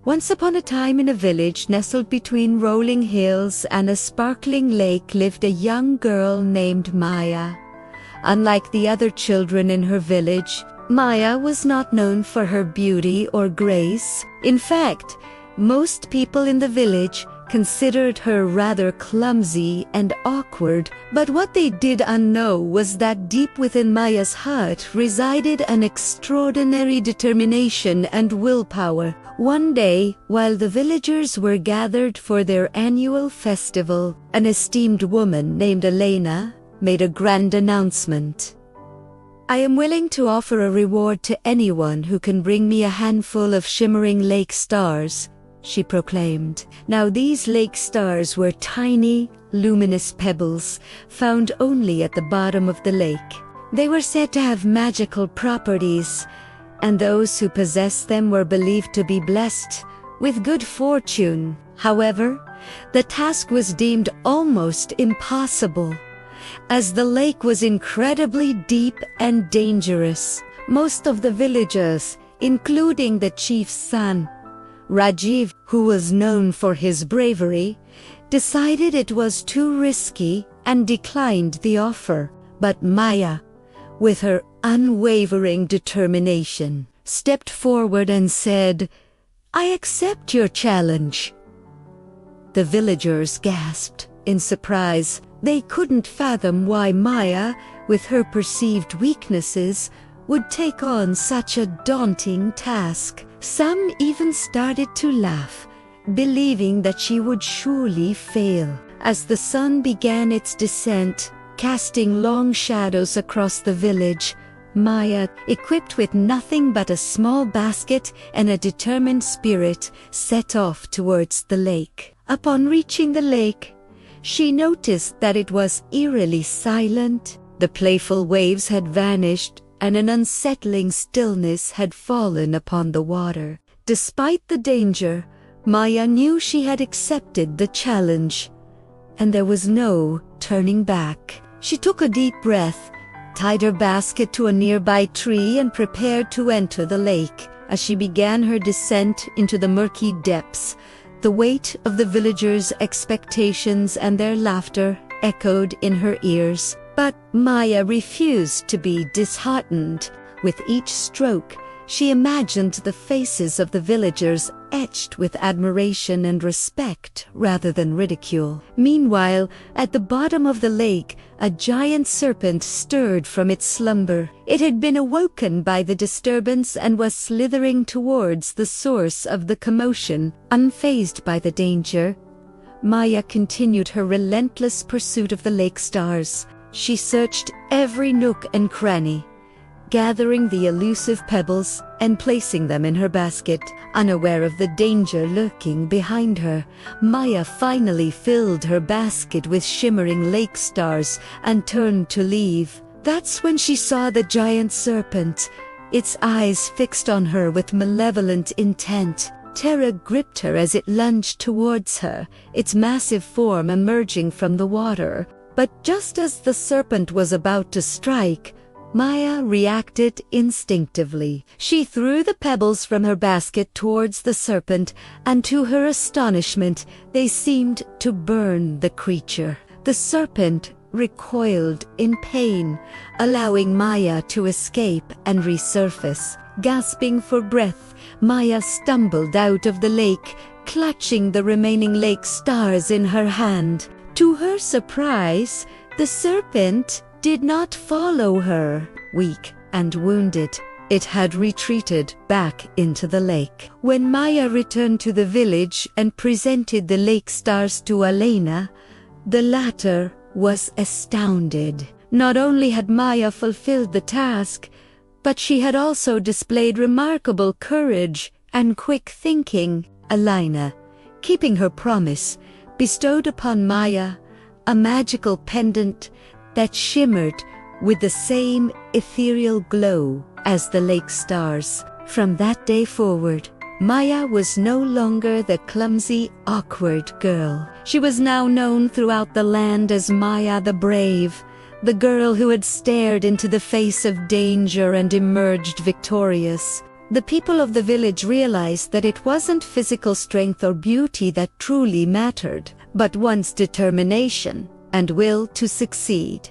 Once upon a time, in a village nestled between rolling hills and a sparkling lake, lived a young girl named Maya. Unlike the other children in her village, Maya was not known for her beauty or grace. In fact, most people in the village considered her rather clumsy and awkward, but what they did unknow was that deep within Maya's heart resided an extraordinary determination and willpower. One day, while the villagers were gathered for their annual festival, an esteemed woman named Elena made a grand announcement. "I am willing to offer a reward to anyone who can bring me a handful of shimmering lake stars," she proclaimed. Now these lake stars were tiny, luminous pebbles found only at the bottom of the lake. They were said to have magical properties, and those who possessed them were believed to be blessed with good fortune. However, the task was deemed almost impossible, as the lake was incredibly deep and dangerous. Most of the villagers, including the chief's son, Rajiv, who was known for his bravery, decided it was too risky and declined the offer. But Maya, with her unwavering determination, stepped forward and said, "I accept your challenge." The villagers gasped in surprise. They couldn't fathom why Maya, with her perceived weaknesses, would take on such a daunting task. Some even started to laugh, believing that she would surely fail. As the sun began its descent, casting long shadows across the village, Maya, equipped with nothing but a small basket and a determined spirit, set off towards the lake. Upon reaching the lake, she noticed that it was eerily silent. The playful waves had vanished, and an unsettling stillness had fallen upon the water. Despite the danger, Maya knew she had accepted the challenge, and there was no turning back. She took a deep breath, tied her basket to a nearby tree, and prepared to enter the lake. As she began her descent into the murky depths, the weight of the villagers' expectations and their laughter echoed in her ears. But Maya refused to be disheartened. With each stroke, she imagined the faces of the villagers etched with admiration and respect rather than ridicule. Meanwhile, at the bottom of the lake, a giant serpent stirred from its slumber. It had been awoken by the disturbance and was slithering towards the source of the commotion. Unfazed by the danger, Maya continued her relentless pursuit of the lake stars. She searched every nook and cranny, gathering the elusive pebbles and placing them in her basket. Unaware of the danger lurking behind her, Maya finally filled her basket with shimmering lake stars and turned to leave. That's when she saw the giant serpent, its eyes fixed on her with malevolent intent. Terror gripped her as it lunged towards her, its massive form emerging from the water. But just as the serpent was about to strike, Maya reacted instinctively. She threw the pebbles from her basket towards the serpent, and to her astonishment, they seemed to burn the creature. The serpent recoiled in pain, allowing Maya to escape and resurface. Gasping for breath, Maya stumbled out of the lake, clutching the remaining lake stars in her hand. To her surprise, the serpent did not follow her. Weak and wounded, it had retreated back into the lake. When Maya returned to the village and presented the lake stars to Elena, the latter was astounded. Not only had Maya fulfilled the task, but she had also displayed remarkable courage and quick thinking. Elena, keeping her promise, bestowed upon Maya a magical pendant that shimmered with the same ethereal glow as the lake stars. From that day forward, Maya was no longer the clumsy, awkward girl. She was now known throughout the land as Maya the Brave, the girl who had stared into the face of danger and emerged victorious. The people of the village realized that it wasn't physical strength or beauty that truly mattered, but one's determination and will to succeed.